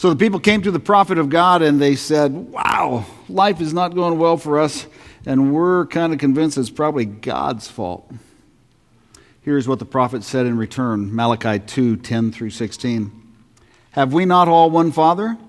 So the people came to the prophet of God and they said, wow, life is not going well for us, and we're kind of convinced it's probably God's fault. Here's what the prophet said in return, Malachi 2:10 through 16. Have we not all one Father?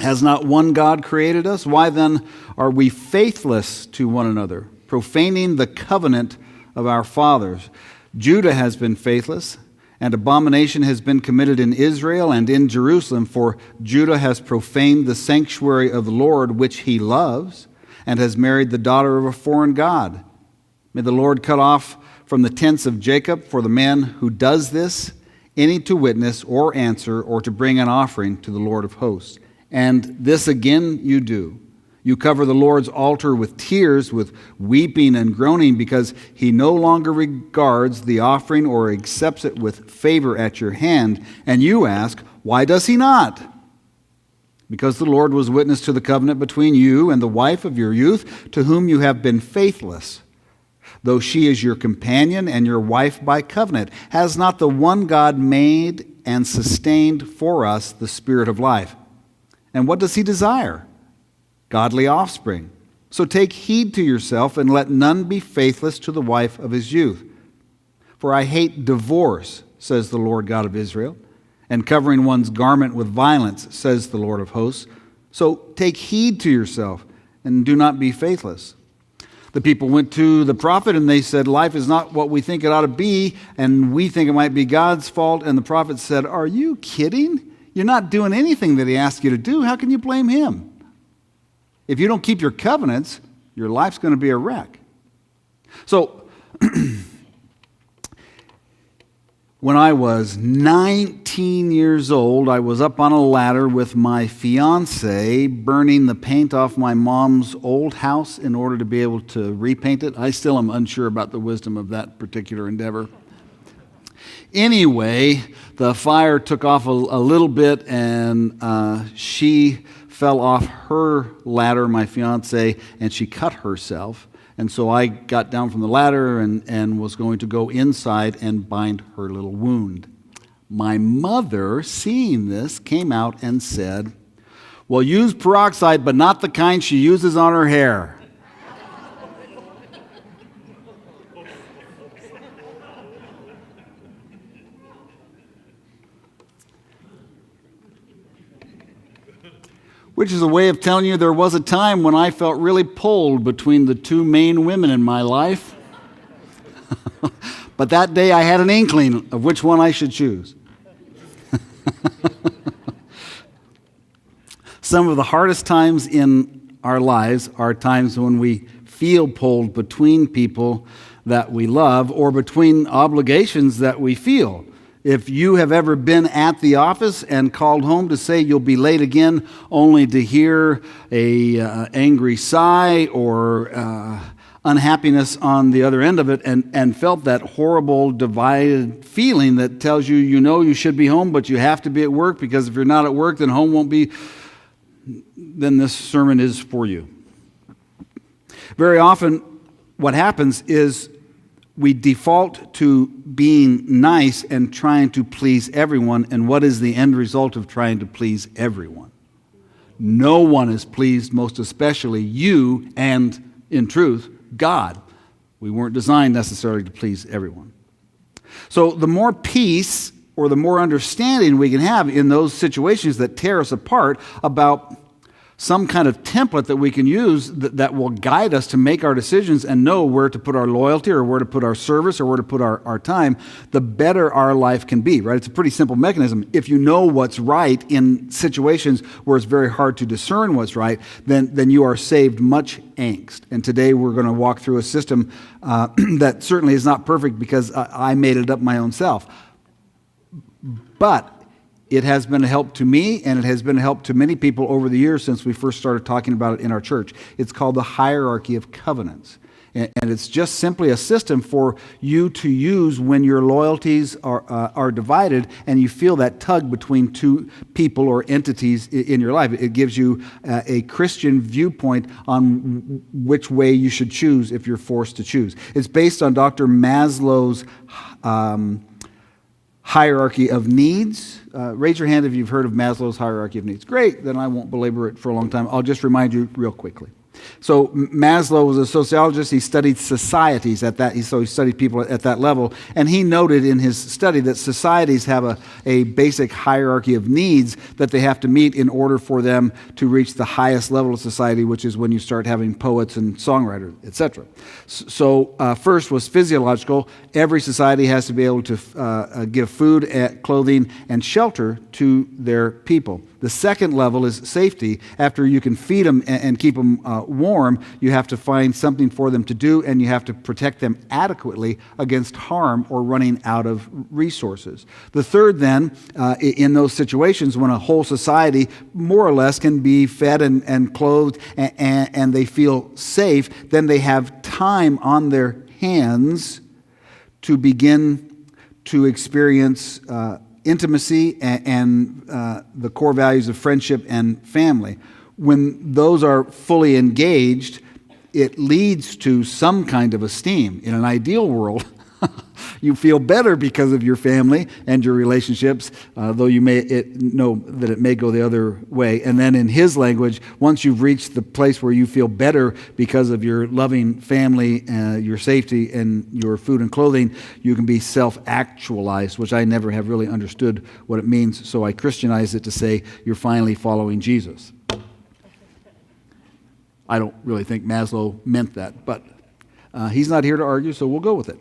Has not one God created us? Why then are we faithless to one another, profaning the covenant of our fathers? Judah has been faithless, and abomination has been committed in Israel and in Jerusalem, for Judah has profaned the sanctuary of the Lord, which he loves, and has married the daughter of a foreign god. May the Lord cut off from the tents of Jacob for the man who does this, any to witness or answer or to bring an offering to the Lord of hosts. And this again you do. You cover the Lord's altar with tears, with weeping and groaning, because he no longer regards the offering or accepts it with favor at your hand. And you ask, why does he not? Because the Lord was witness to the covenant between you and the wife of your youth, to whom you have been faithless, though she is your companion and your wife by covenant. Has not the one God made and sustained for us the Spirit of life? And what does he desire? Godly offspring. So take heed to yourself, and let none be faithless to the wife of his youth. For I hate divorce, says the Lord God of Israel, and covering one's garment with violence, says the Lord of hosts. So take heed to yourself, and do not be faithless. The people went to the prophet, and they said, life is not what we think it ought to be, and we think it might be God's fault. And the prophet said, are you kidding? You're not doing anything that he asked you to do. How can you blame him? If you don't keep your covenants, your life's going to be a wreck. So, when I was 19 years old, I was up on a ladder with my fiance, burning the paint off my mom's old house in order to be able to repaint it. I still am unsure about the wisdom of that particular endeavor. Anyway, the fire took off a little bit, and she fell off her ladder, my fiance, and she cut herself. And so I got down from the ladder and was going to go inside and bind her little wound. My mother, seeing this, came out and said, well, use peroxide, but not the kind she uses on her hair. Which is a way of telling you there was a time when I felt really pulled between the two main women in my life. But that day I had an inkling of which one I should choose. Some of the hardest times in our lives are times when we feel pulled between people that we love or between obligations that we feel. If you have ever been at the office and called home to say you'll be late again, only to hear a angry sigh or unhappiness on the other end of it, and felt that horrible divided feeling that tells you, you know you should be home, but you have to be at work, because if you're not at work, then home won't be, then this sermon is for you. Very often what happens is we default to being nice and trying to please everyone. And what is the end result of trying to please everyone? No one is pleased, most especially you and, in truth, God. We weren't designed necessarily to please everyone. So the more peace or the more understanding we can have in those situations that tear us apart about some kind of template that we can use that will guide us to make our decisions and know where to put our loyalty or where to put our service or where to put our time, the better our life can be, right? It's a pretty simple mechanism. If you know what's right in situations where it's very hard to discern what's right, then you are saved much angst. And today we're going to walk through a system that certainly is not perfect, because I made it up my own self. But it has been a help to me, and it has been a help to many people over the years since we first started talking about it in our church. It's called the hierarchy of covenants. And it's just simply a system for you to use when your loyalties are divided and you feel that tug between two people or entities in your life. It gives you a Christian viewpoint on which way you should choose if you're forced to choose. It's based on Dr. Maslow's hierarchy of needs. Raise your hand if you've heard of Maslow's hierarchy of needs. Great, then I won't belabor it for a long time. I'll just remind you real quickly. So Maslow was a sociologist. He studied societies at that. So he studied people at that level, and he noted in his study that societies have a basic hierarchy of needs that they have to meet in order for them to reach the highest level of society, which is when you start having poets and songwriters, etc. So first was physiological. Every society has to be able to give food, clothing, and shelter to their people. The second level is safety. After you can feed them and keep them warm, you have to find something for them to do, and you have to protect them adequately against harm or running out of resources. The third then, in those situations when a whole society more or less can be fed and clothed and they feel safe, then they have time on their hands to begin to experience intimacy and the core values of friendship and family. When those are fully engaged, it leads to some kind of esteem. In an ideal world, you feel better because of your family and your relationships, though you may know that it may go the other way. And then in his language, once you've reached the place where you feel better because of your loving family, your safety, and your food and clothing, you can be self-actualized, which I never have really understood what it means, so I Christianized it to say you're finally following Jesus. I don't really think Maslow meant that, but he's not here to argue, so we'll go with it.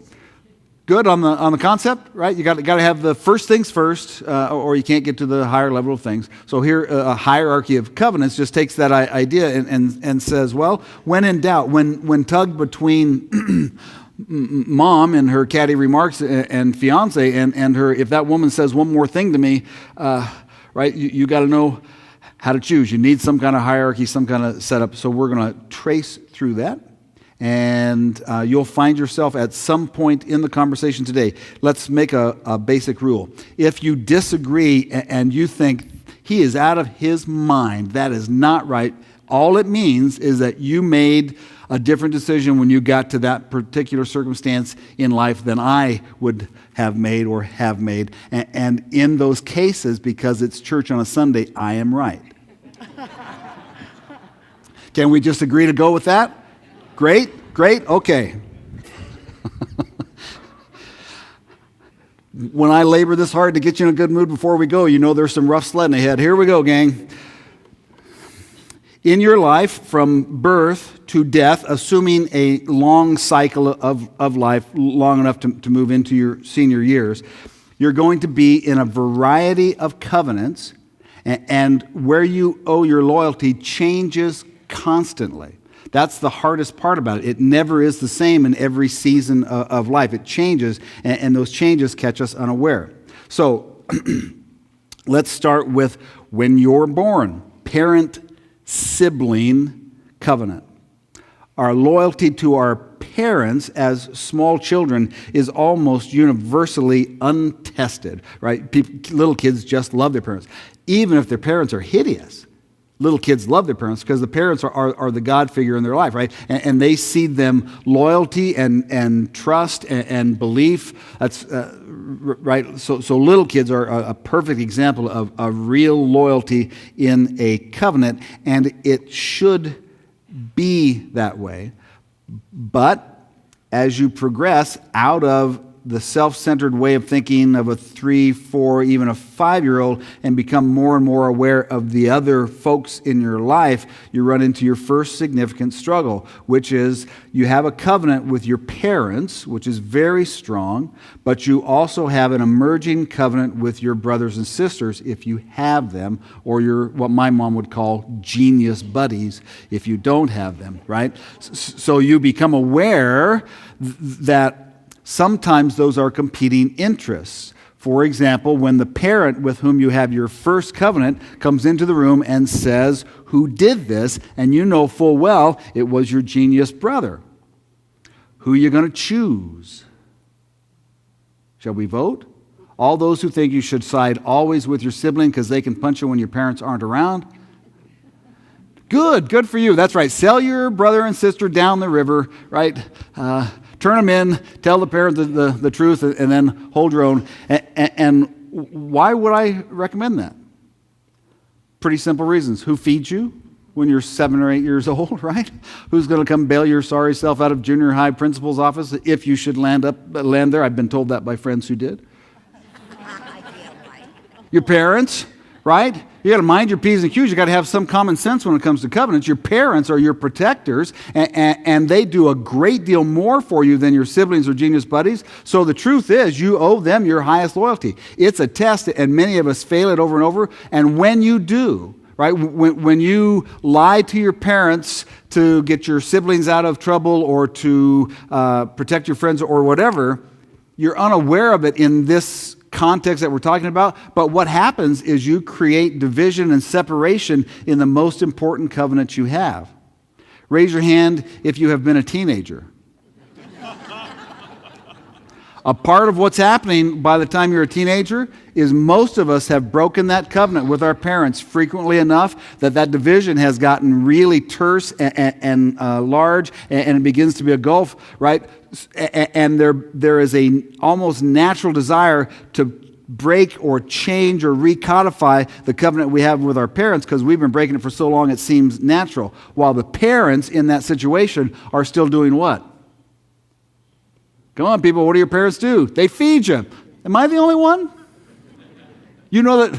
Good on the concept, right? You got to have the first things first, or you can't get to the higher level of things. So here, a hierarchy of covenants just takes that idea and says, well, when in doubt, when tugged between mom and her catty remarks and fiance and her, if that woman says one more thing to me, right? You got to know how to choose. You need some kind of hierarchy, some kind of setup. So we're going to trace through that. And you'll find yourself at some point in the conversation today. Let's make a basic rule. If you disagree and you think he is out of his mind, that is not right. All it means is that you made a different decision when you got to that particular circumstance in life than I would have made or have made. And in those cases, because it's church on a Sunday, I am right. Can we just agree to go with that? Great, okay. When I labor this hard to get you in a good mood before we go, you know there's some rough sledding ahead. Here we go, gang. In your life, from birth to death, assuming a long cycle of life, long enough to move into your senior years, you're going to be in a variety of covenants, and where you owe your loyalty changes constantly. That's the hardest part about it. It never is the same in every season of life. It changes, and those changes catch us unaware. So let's start with when you're born. Parent-sibling covenant. Our loyalty to our parents as small children is almost universally untested, right? Little kids just love their parents. Even if their parents are hideous. Little kids love their parents because the parents are the God figure in their life, right? And they seed them loyalty and trust and belief. That's right. So little kids are a perfect example of real loyalty in a covenant, and it should be that way. But as you progress out of the self-centered way of thinking of a 3, 4, even a 5-year-old and become more and more aware of the other folks in your life, you run into your first significant struggle, which is you have a covenant with your parents, which is very strong, but you also have an emerging covenant with your brothers and sisters if you have them, or your what my mom would call genius buddies if you don't have them, right? So you become aware that sometimes those are competing interests. For example, when the parent with whom you have your first covenant comes into the room and says, "Who did this?" and you know full well it was your genius brother. Who are you going to choose? Shall we vote? All those who think you should side always with your sibling because they can punch you when your parents aren't around? Good for you. That's right. Sell your brother and sister down the river, right? turn them in, tell the parent the truth, and then hold your own. And why would I recommend that? Pretty simple reasons. Who feeds you when you're 7 or 8 years old, right? Who's going to come bail your sorry self out of junior high principal's office if you should land there? I've been told that by friends who did. Your parents, right? You got to mind your P's and Q's. You got to have some common sense when it comes to covenants. Your parents are your protectors, and they do a great deal more for you than your siblings or genius buddies. So the truth is, you owe them your highest loyalty. It's a test, and many of us fail it over and over. And when you do, right, when you lie to your parents to get your siblings out of trouble or to protect your friends or whatever, you're unaware of it in this context that we're talking about, but what happens is you create division and separation in the most important covenant you have. Raise your hand if you have been a teenager. A part of what's happening by the time you're a teenager is most of us have broken that covenant with our parents frequently enough that division has gotten really terse and large, and it begins to be a gulf, right? And there is a almost natural desire to break or change or recodify the covenant we have with our parents because we've been breaking it for so long it seems natural. While the parents in that situation are still doing what? Come on, people, what do your parents do? They feed you. Am I the only one? You know that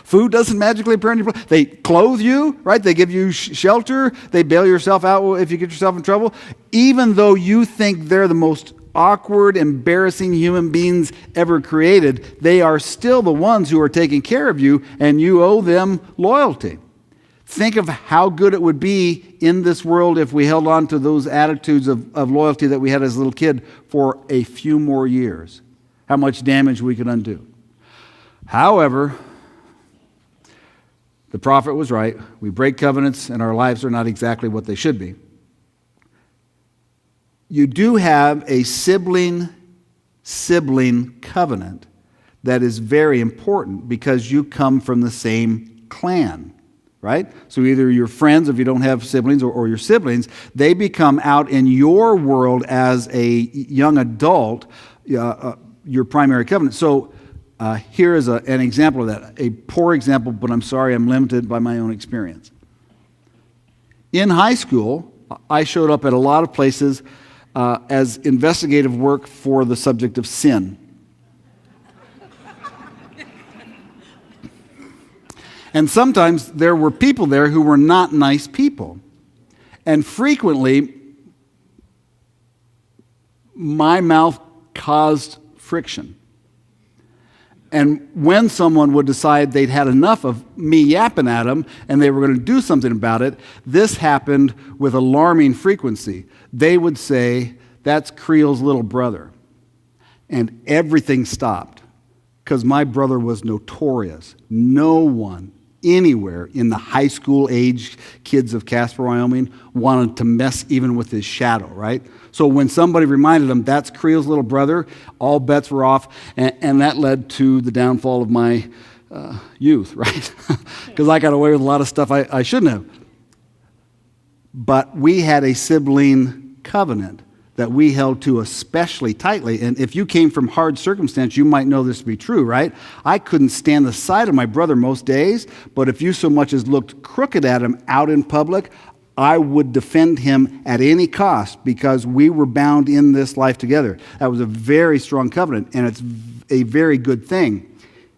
food doesn't magically appear in your plate. They clothe you, right? They give you shelter. They bail yourself out if you get yourself in trouble. Even though you think they're the most awkward, embarrassing human beings ever created, they are still the ones who are taking care of you, and you owe them loyalty. Think of how good it would be in this world if we held on to those attitudes of loyalty that we had as a little kid for a few more years. How much damage we could undo. However, the prophet was right. We break covenants and our lives are not exactly what they should be. You do have a sibling covenant that is very important because you come from the same clan. Right? So either your friends, if you don't have siblings, or your siblings, they become out in your world as a young adult, your primary covenant. So here is an example of that. A poor example, but I'm sorry, I'm limited by my own experience. In high school, I showed up at a lot of places as investigative work for the subject of sin. And sometimes there were people there who were not nice people. And frequently, my mouth caused friction. And when someone would decide they'd had enough of me yapping at them and they were going to do something about it, this happened with alarming frequency. They would say, "That's Creel's little brother." And everything stopped because my brother was notorious. No one anywhere in the high school age kids of Casper, Wyoming wanted to mess even with his shadow, right? So when somebody reminded him that's Creel's little brother, all bets were off, and that led to the downfall of my youth, right? Because I got away with a lot of stuff I shouldn't have. But we had a sibling covenant that we held to especially tightly. And if you came from hard circumstance, you might know this to be true, right? I couldn't stand the sight of my brother most days, but if you so much as looked crooked at him out in public, I would defend him at any cost because we were bound in this life together. That was a very strong covenant, and it's a very good thing.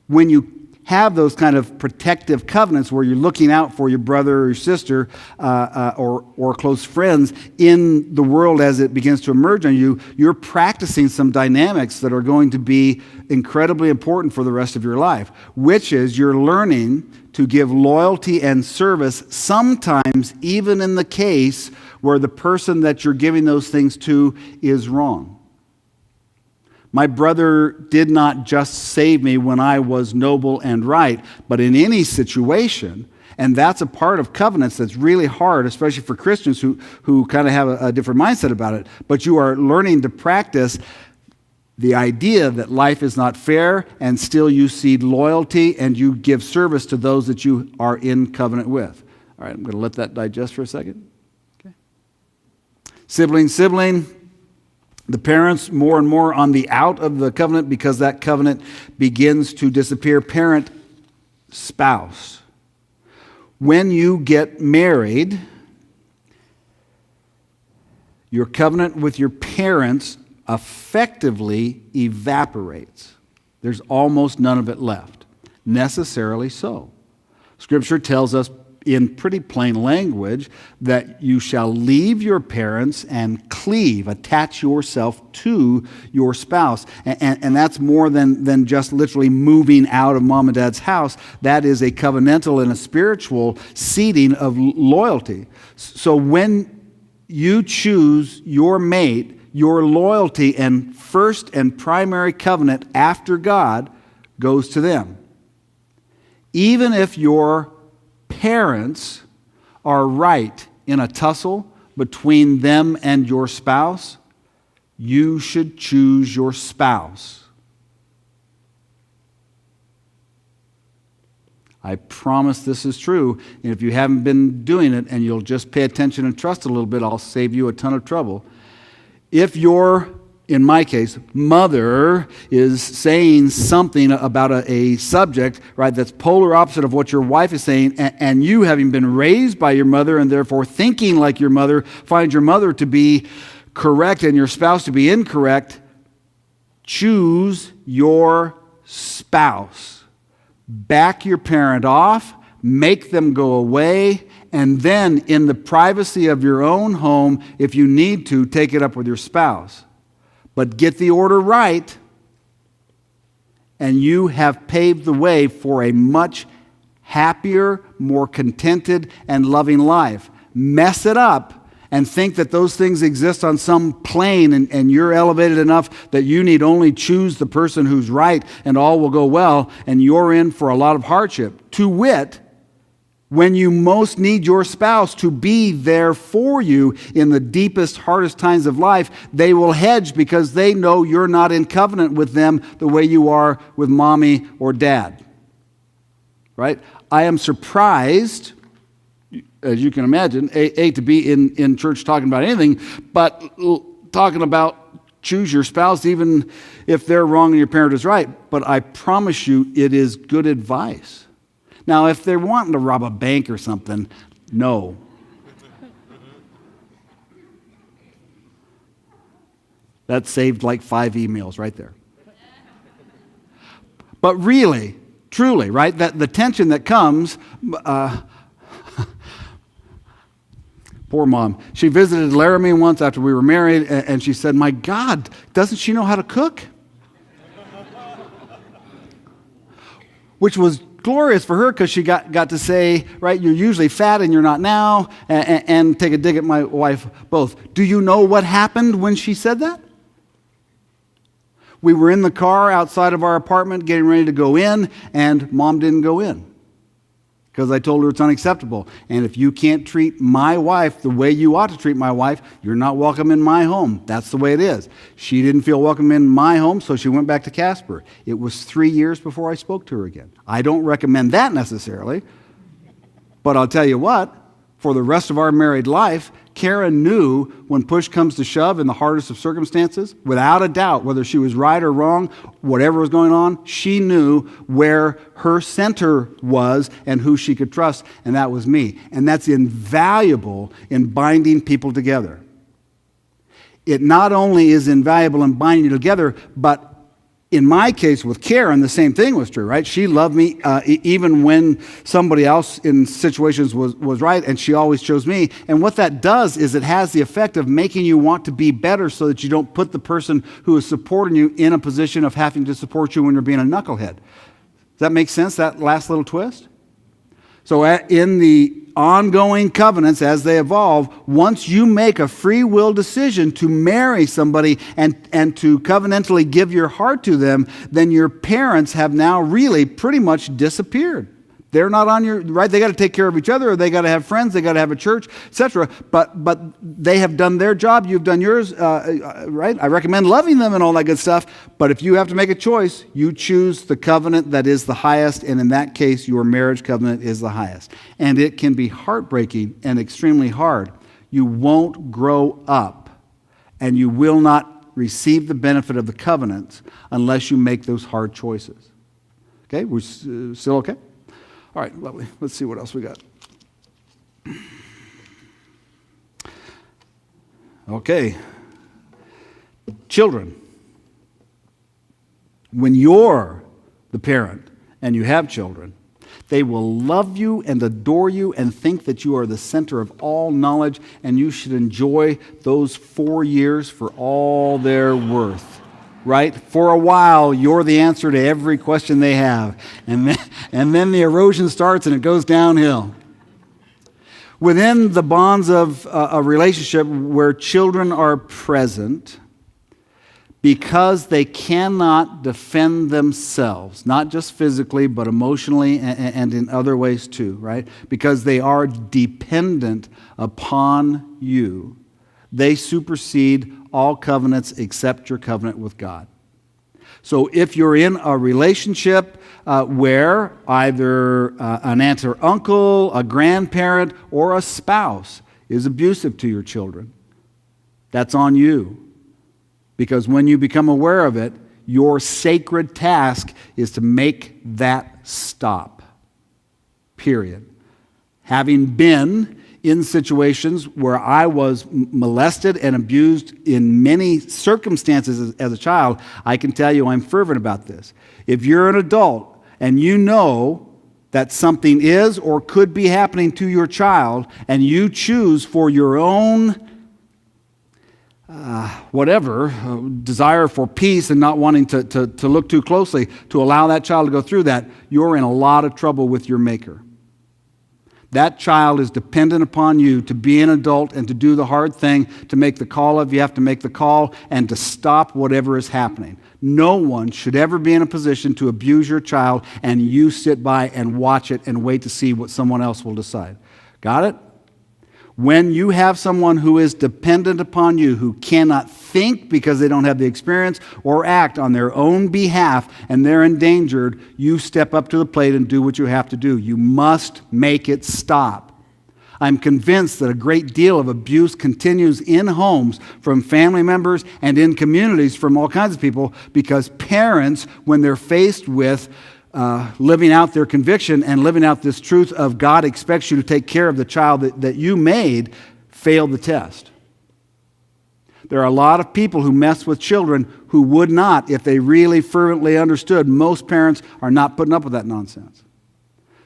When you have those kind of protective covenants where you're looking out for your brother or your sister or close friends in the world as it begins to emerge on you, you're practicing some dynamics that are going to be incredibly important for the rest of your life, which is you're learning to give loyalty and service, sometimes even in the case where the person that you're giving those things to is wrong. My brother did not just save me when I was noble and right, but in any situation, and that's a part of covenants that's really hard, especially for Christians who kind of have a different mindset about it, but you are learning to practice the idea that life is not fair, and still you seed loyalty and you give service to those that you are in covenant with. All right, I'm going to let that digest for a second. Okay. Sibling. The parents more and more on the out of the covenant because that covenant begins to disappear. Parent, spouse. When you get married, your covenant with your parents effectively evaporates. There's almost none of it left. Necessarily so. Scripture tells us in pretty plain language that you shall leave your parents and cleave, attach yourself to your spouse. And that's more than just literally moving out of mom and dad's house. That is a covenantal and a spiritual seeding of loyalty. So when you choose your mate, your loyalty and first and primary covenant after God goes to them. Even if your parents are right in a tussle between them and your spouse, you should choose your spouse. I promise this is true. And if you haven't been doing it and you'll just pay attention and trust a little bit, I'll save you a ton of trouble. If your, in my case, mother is saying something about a subject, right, that's polar opposite of what your wife is saying, and you, having been raised by your mother and therefore thinking like your mother, find your mother to be correct and your spouse to be incorrect, choose your spouse. Back your parent off, make them go away, and then in the privacy of your own home, if you need to, take it up with your spouse. But get the order right, and you have paved the way for a much happier, more contented, and loving life. Mess it up and think that those things exist on some plane and you're elevated enough that you need only choose the person who's right and all will go well, and you're in for a lot of hardship. To wit, when you most need your spouse to be there for you in the deepest, hardest times of life, they will hedge because they know you're not in covenant with them the way you are with mommy or dad. Right? I am surprised, as you can imagine, to be in church talking about anything, but talking about choose your spouse even if they're wrong and your parent is right. But I promise you it is good advice. Now, if they're wanting to rob a bank or something, no. That saved like 5 emails right there. But really, truly, right, that the tension that comes, poor mom. She visited Laramie once after we were married, and she said, "My God, doesn't she know how to cook?" Which was glorious for her because she got to say, right, you're usually fat and you're not now, and take a dig at my wife both. Do you know what happened when she said that? We were in the car outside of our apartment getting ready to go in, and mom didn't go in because I told her it's unacceptable. And if you can't treat my wife the way you ought to treat my wife, you're not welcome in my home. That's the way it is. She didn't feel welcome in my home, so she went back to Casper. It was 3 years before I spoke to her again. I don't recommend that necessarily, but I'll tell you what, for the rest of our married life, Karen knew when push comes to shove in the hardest of circumstances, without a doubt, whether she was right or wrong, whatever was going on, she knew where her center was and who she could trust, and that was me. And that's invaluable in binding people together. It not only is invaluable in binding you together, but in my case with Karen, the same thing was true, right? She loved me even when somebody else in situations was right, and she always chose me. And what that does is it has the effect of making you want to be better so that you don't put the person who is supporting you in a position of having to support you when you're being a knucklehead. Does that make sense, that last little twist? So in the ongoing covenants as they evolve, once you make a free will decision to marry somebody and to covenantally give your heart to them, then your parents have now really pretty much disappeared. They're not on your, right? They got to take care of each other, or they got to have friends, they got to have a church, etc. But they have done their job, you've done yours, right? I recommend loving them and all that good stuff. But if you have to make a choice, you choose the covenant that is the highest, and in that case, your marriage covenant is the highest. And it can be heartbreaking and extremely hard. You won't grow up, and you will not receive the benefit of the covenants unless you make those hard choices. Okay, we're still okay? All right, lovely. Let's see what else we got. Okay. Children. When you're the parent and you have children, they will love you and adore you and think that you are the center of all knowledge, and you should enjoy those 4 years for all they're worth. Right? For a while, you're the answer to every question they have. And then the erosion starts and it goes downhill. Within the bonds of a relationship where children are present, because they cannot defend themselves, not just physically, but emotionally and in other ways too, right? Because they are dependent upon you, they supersede all covenants except your covenant with God. So if you're in a relationship where either an aunt or uncle, a grandparent, or a spouse is abusive to your children, that's on you. Because when you become aware of it, your sacred task is to make that stop. Period. Having been in situations where I was molested and abused in many circumstances as a child, I can tell you I'm fervent about this. If you're an adult and you know that something is or could be happening to your child, and you choose for your own desire for peace and not wanting to look too closely to allow that child to go through that, you're in a lot of trouble with your Maker. That child is dependent upon you to be an adult and to do the hard thing, to make the call if you have to make the call, and to stop whatever is happening. No one should ever be in a position to abuse your child and you sit by and watch it and wait to see what someone else will decide. Got it? When you have someone who is dependent upon you, who cannot think because they don't have the experience or act on their own behalf and they're endangered, you step up to the plate and do what you have to do. You must make it stop. I'm convinced that a great deal of abuse continues in homes from family members and in communities from all kinds of people because parents, when they're faced with living out their conviction and living out this truth of God expects you to take care of the child that you made, failed the test. There are a lot of people who mess with children who would not if they really fervently understood. Most parents are not putting up with that nonsense.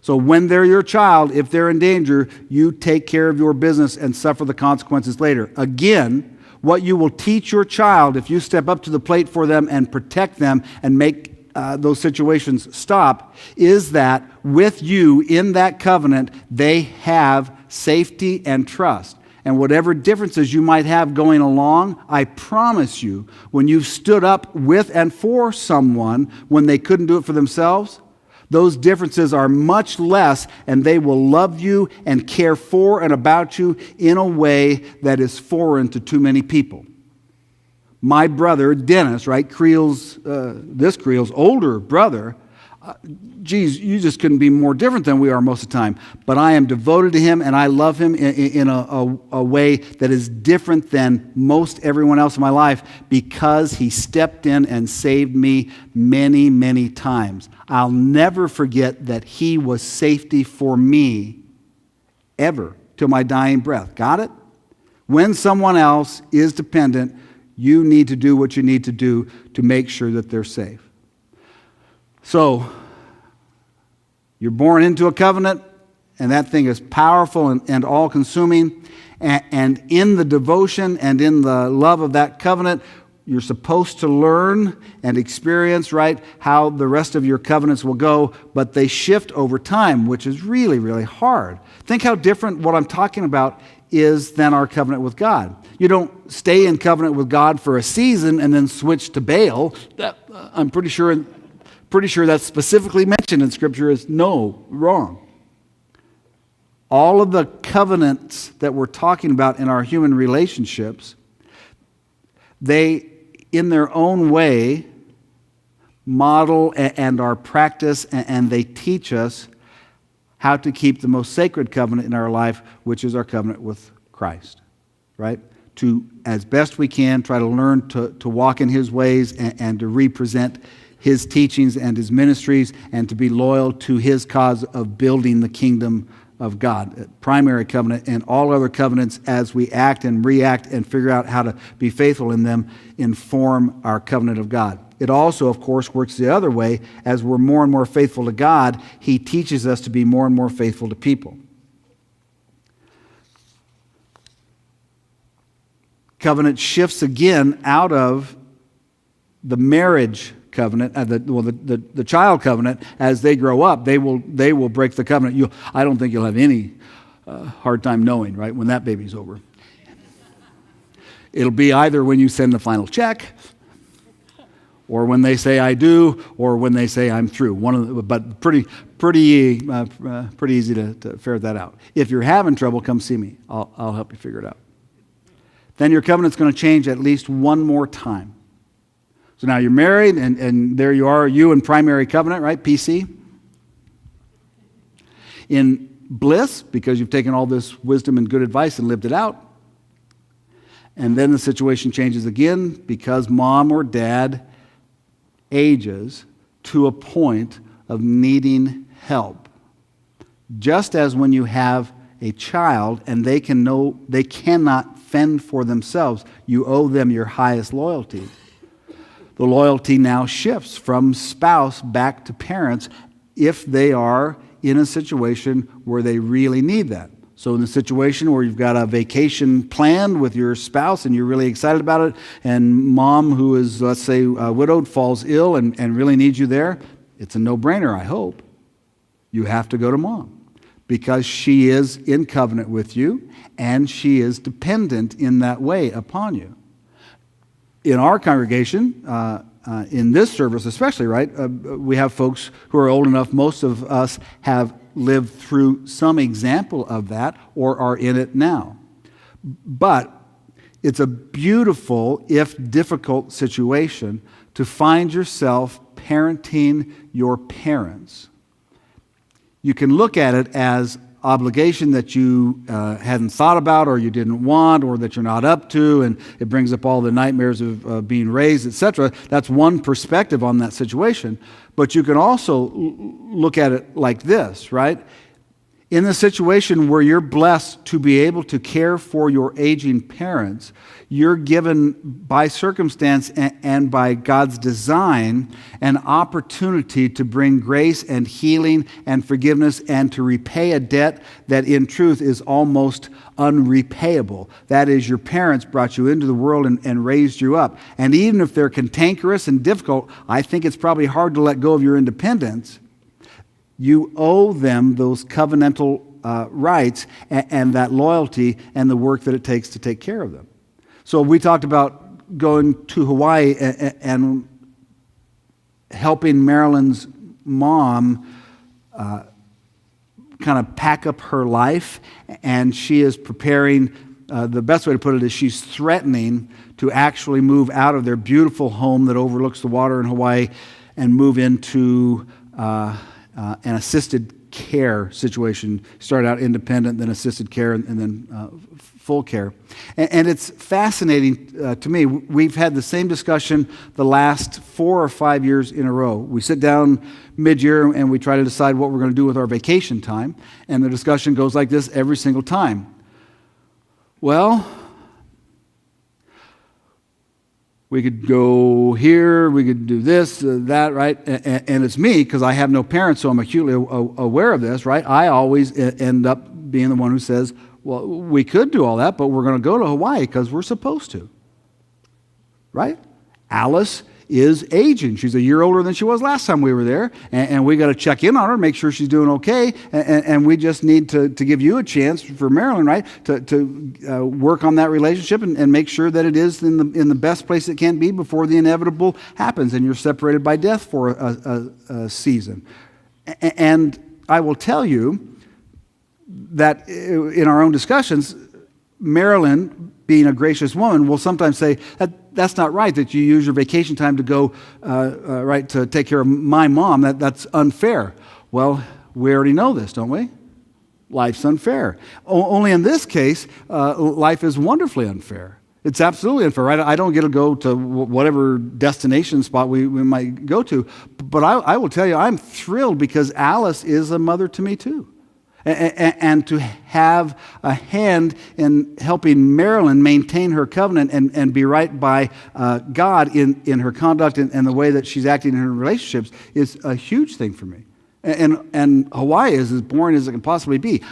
So when they're your child, if they're in danger, you take care of your business and suffer the consequences later. Again, what you will teach your child if you step up to the plate for them and protect them and make those situations stop, is that with you in that covenant, they have safety and trust. And whatever differences you might have going along, I promise you, when you've stood up with and for someone when they couldn't do it for themselves, those differences are much less, and they will love you and care for and about you in a way that is foreign to too many people. My brother, Dennis, right, Creel's older brother, you just couldn't be more different than we are most of the time. But I am devoted to him, and I love him in a way that is different than most everyone else in my life because he stepped in and saved me many, many times. I'll never forget that he was safety for me ever till my dying breath. Got it? When someone else is dependent, you need to do what you need to do to make sure that they're safe. So, you're born into a covenant, and that thing is powerful and all-consuming. And in the devotion and in the love of that covenant, you're supposed to learn and experience, right, how the rest of your covenants will go, but they shift over time, which is really, really hard. Think how different what I'm talking about is than our covenant with God. You don't stay in covenant with God for a season and then switch to Baal. I'm pretty sure that's specifically mentioned in Scripture is wrong. All of the covenants that we're talking about in our human relationships, they, in their own way, model and are practice, and they teach us how to keep the most sacred covenant in our life, which is our covenant with Christ, right? to, as best we can, try to learn to walk in his ways and to represent his teachings and his ministries and to be loyal to his cause of building the kingdom of God. Primary covenant, and all other covenants as we act and react and figure out how to be faithful in them inform our covenant of God. It also, of course, works the other way. As we're more and more faithful to God, he teaches us to be more and more faithful to people. Covenant shifts again out of the marriage covenant, the child covenant. As they grow up, they will break the covenant. I don't think you'll have any hard time knowing, right, when that baby's over. It'll be either when you send the final check, or when they say I do, or when they say I'm through. But pretty easy to ferret that out. If you're having trouble, come see me. I'll help you figure it out. Then your covenant's going to change at least one more time. So now you're married, and there you are, you in primary covenant, right? PC. In bliss, because you've taken all this wisdom and good advice and lived it out. And then the situation changes again because mom or dad ages to a point of needing help. Just as when you have a child and they cannot fend for themselves, you owe them your highest loyalty. The loyalty now shifts from spouse back to parents if they are in a situation where they really need that. So in the situation where you've got a vacation planned with your spouse and you're really excited about it, and mom, who is, let's say, widowed, falls ill and really needs you there, it's a no-brainer, I hope. You have to go to mom because she is in covenant with you and she is dependent in that way upon you. In our congregation, in this service especially, right, we have folks who are old enough, most of us have lived through some example of that or are in it now. But it's a beautiful, if difficult, situation to find yourself parenting your parents. You can look at it as obligation that you hadn't thought about or you didn't want or that you're not up to, and it brings up all the nightmares of being raised, etc. That's one perspective on that situation. But you can also look at it like this, right? In the situation where you're blessed to be able to care for your aging parents, you're given by circumstance and by God's design an opportunity to bring grace and healing and forgiveness and to repay a debt that in truth is almost unrepayable. That is, your parents brought you into the world and raised you up. And even if they're cantankerous and difficult, I think it's probably hard to let go of your independence. You owe them those covenantal rights and that loyalty and the work that it takes to take care of them. So we talked about going to Hawaii and helping Marilyn's mom kind of pack up her life, and she is preparing, the best way to put it is she's threatening to actually move out of their beautiful home that overlooks the water in Hawaii and move into an assisted care situation. Started out independent, then assisted care, and then full care. And it's fascinating to me. We've had the same discussion the last 4 or 5 years in a row. We sit down mid-year and we try to decide what we're going to do with our vacation time. And the discussion goes like this every single time. Well, we could go here, we could do this, that, right? And it's me, because I have no parents, so I'm acutely aware of this, right? I always end up being the one who says, well, we could do all that, but we're going to go to Hawaii because we're supposed to, right? Alice is aging. She's a year older than she was last time we were there, and we got to check in on her, make sure she's doing okay, and we just need to give you a chance for Marilyn, right, to work on that relationship and make sure that it is in the best place it can be before the inevitable happens and you're separated by death for a season. And I will tell you that in our own discussions, Marilyn, being a gracious woman, will sometimes say, that's not right that you use your vacation time to go, right, to take care of my mom. That's unfair. Well, we already know this, don't we? Life's unfair. Only in this case, life is wonderfully unfair. It's absolutely unfair, right? I don't get to go to whatever destination spot we might go to. But I will tell you, I'm thrilled because Alice is a mother to me too. And to have a hand in helping Marilyn maintain her covenant and be right by God in her conduct and the way that she's acting in her relationships is a huge thing for me. And Hawaii is as boring as it can possibly be.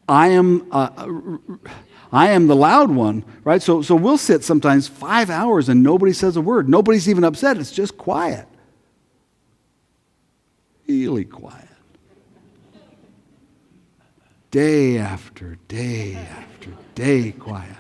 I am the loud one, right? So we'll sit sometimes 5 hours and nobody says a word. Nobody's even upset. It's just quiet. Really quiet. Day after day after day quiet.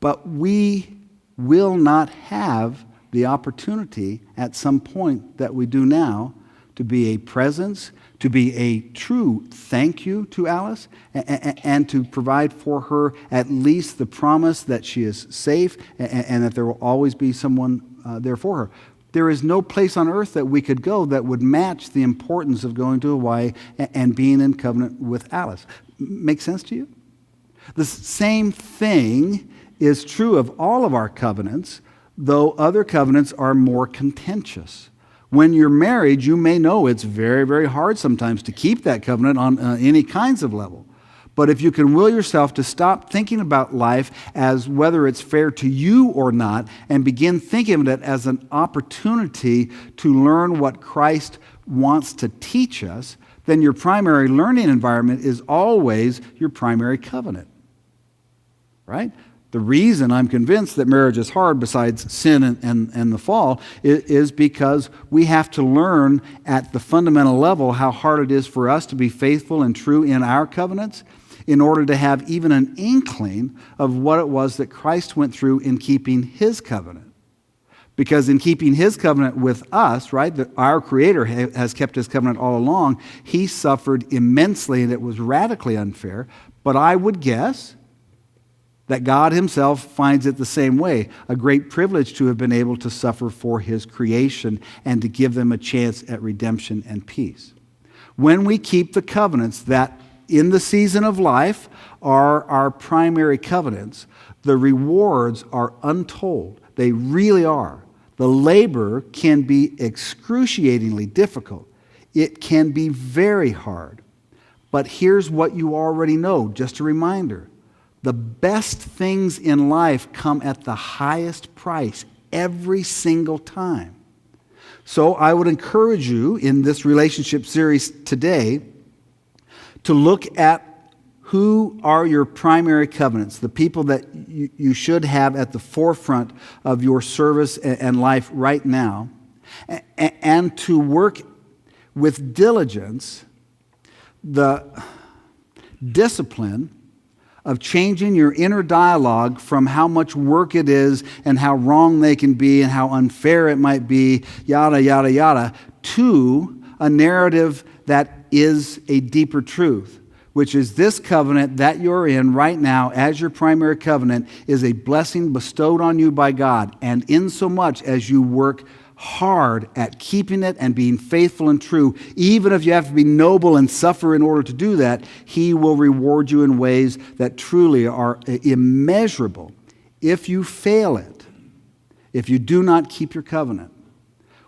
But we will not have the opportunity at some point that we do now to be a presence, to be a true thank you to Alice, and to provide for her at least the promise that she is safe and that there will always be someone there for her. There is no place on earth that we could go that would match the importance of going to Hawaii and being in covenant with Alice. Make sense to you? The same thing is true of all of our covenants, though other covenants are more contentious. When you're married, you may know it's very, very hard sometimes to keep that covenant on any kinds of level. But if you can will yourself to stop thinking about life as whether it's fair to you or not and begin thinking of it as an opportunity to learn what Christ wants to teach us, then your primary learning environment is always your primary covenant. Right? The reason I'm convinced that marriage is hard, besides sin and the fall, is because we have to learn at the fundamental level how hard it is for us to be faithful and true in our covenants in order to have even an inkling of what it was that Christ went through in keeping his covenant. Because in keeping his covenant with us, right, our Creator has kept his covenant all along, he suffered immensely and it was radically unfair. But I would guess that God himself finds it the same way, a great privilege to have been able to suffer for his creation and to give them a chance at redemption and peace. When we keep the covenants that in the season of life are our primary covenants, the rewards are untold. They really are. The labor can be excruciatingly difficult. It can be very hard. But here's what you already know, just a reminder. The best things in life come at the highest price every single time. So I would encourage you in this relationship series today to look at who are your primary covenants, the people that you should have at the forefront of your service and life right now, and to work with diligence the discipline of changing your inner dialogue from how much work it is and how wrong they can be and how unfair it might be, yada, yada, yada, to a narrative that is a deeper truth, which is this covenant that you're in right now as your primary covenant is a blessing bestowed on you by God. And insomuch as you work hard at keeping it and being faithful and true, even if you have to be noble and suffer in order to do that, he will reward you in ways that truly are immeasurable. If you fail it, if you do not keep your covenant,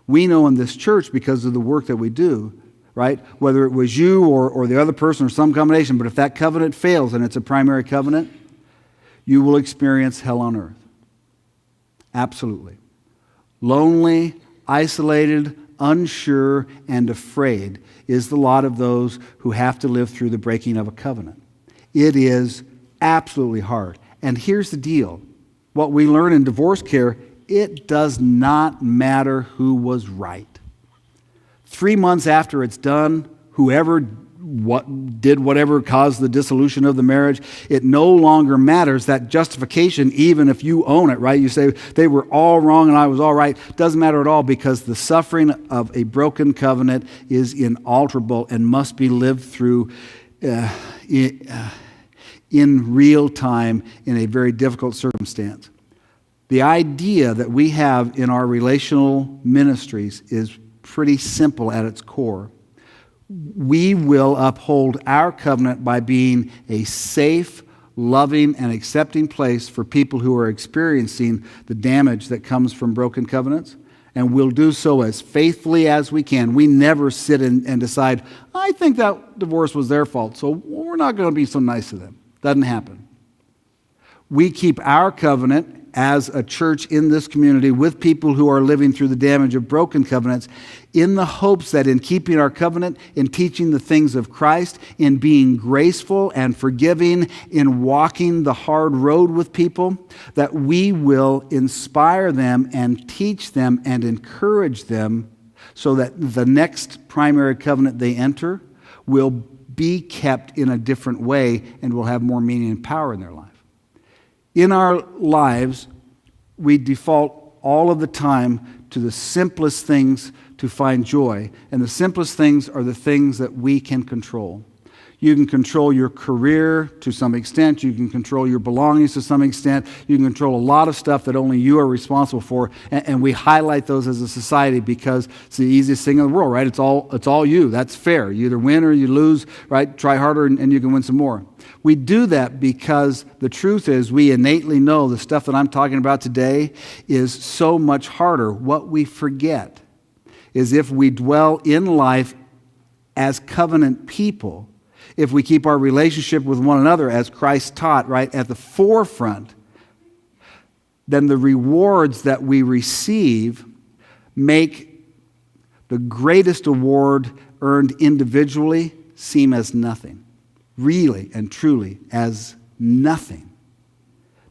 we know in this church because of the work that we do, right? Whether it was you or the other person or some combination, but if that covenant fails and it's a primary covenant, you will experience hell on earth. Absolutely. Lonely, isolated, unsure, and afraid is the lot of those who have to live through the breaking of a covenant. It is absolutely hard. And here's the deal. What we learn in divorce care, it does not matter who was right. 3 months after it's done, whoever did whatever caused the dissolution of the marriage, it no longer matters. That justification, even if you own it, right? You say, they were all wrong and I was all right. Doesn't matter at all because the suffering of a broken covenant is inalterable and must be lived through in real time in a very difficult circumstance. The idea that we have in our relational ministries is pretty simple at its core. We will uphold our covenant by being a safe, loving, and accepting place for people who are experiencing the damage that comes from broken covenants. And we'll do so as faithfully as we can. We never sit and decide, I think that divorce was their fault, so we're not going to be so nice to them. Doesn't happen. We keep our covenant as a church in this community with people who are living through the damage of broken covenants in the hopes that in keeping our covenant, in teaching the things of Christ, in being graceful and forgiving, in walking the hard road with people, that we will inspire them and teach them and encourage them so that the next primary covenant they enter will be kept in a different way and will have more meaning and power in their life. In our lives, we default all of the time to the simplest things to find joy. And the simplest things are the things that we can control. You can control your career to some extent. You can control your belongings to some extent. You can control a lot of stuff that only you are responsible for. And we highlight those as a society because it's the easiest thing in the world, right? It's all you. That's fair. You either win or you lose, right? Try harder and you can win some more. We do that because the truth is we innately know the stuff that I'm talking about today is so much harder. What we forget is if we dwell in life as covenant people, if we keep our relationship with one another as Christ taught, right, at the forefront, then the rewards that we receive make the greatest award earned individually seem as nothing. Really and truly as nothing.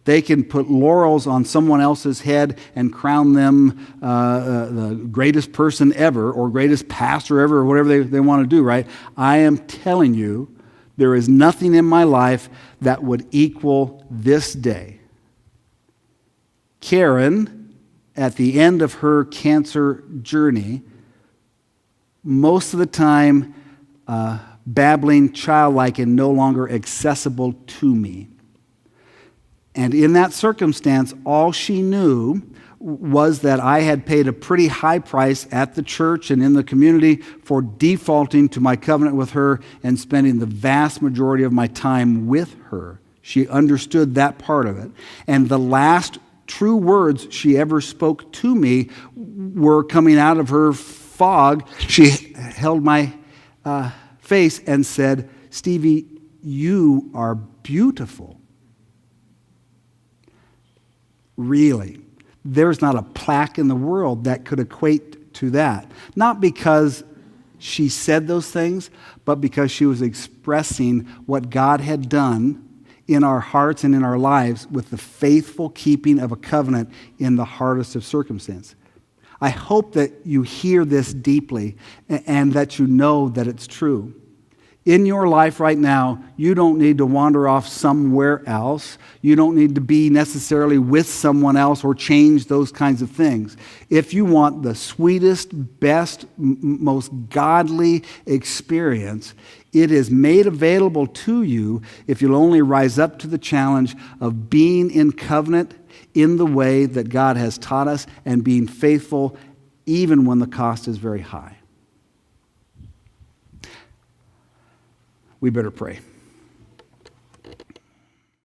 They can put laurels on someone else's head and crown them the greatest person ever or greatest pastor ever or whatever they want to do, right? I am telling you, there is nothing in my life that would equal this day. Karen, at the end of her cancer journey, most of the time babbling, childlike, and no longer accessible to me. And in that circumstance, all she knew was that I had paid a pretty high price at the church and in the community for defaulting to my covenant with her and spending the vast majority of my time with her. She understood that part of it. And the last true words she ever spoke to me were coming out of her fog. She held my face and said, "Stevie, you are beautiful." Really, there's not a plaque in the world that could equate to that. Not because she said those things, but because she was expressing what God had done in our hearts and in our lives with the faithful keeping of a covenant in the hardest of circumstances. I hope that you hear this deeply and that you know that it's true. In your life right now, you don't need to wander off somewhere else. You don't need to be necessarily with someone else or change those kinds of things. If you want the sweetest, best, most godly experience, it is made available to you if you'll only rise up to the challenge of being in covenant in the way that God has taught us and being faithful even when the cost is very high. We better pray.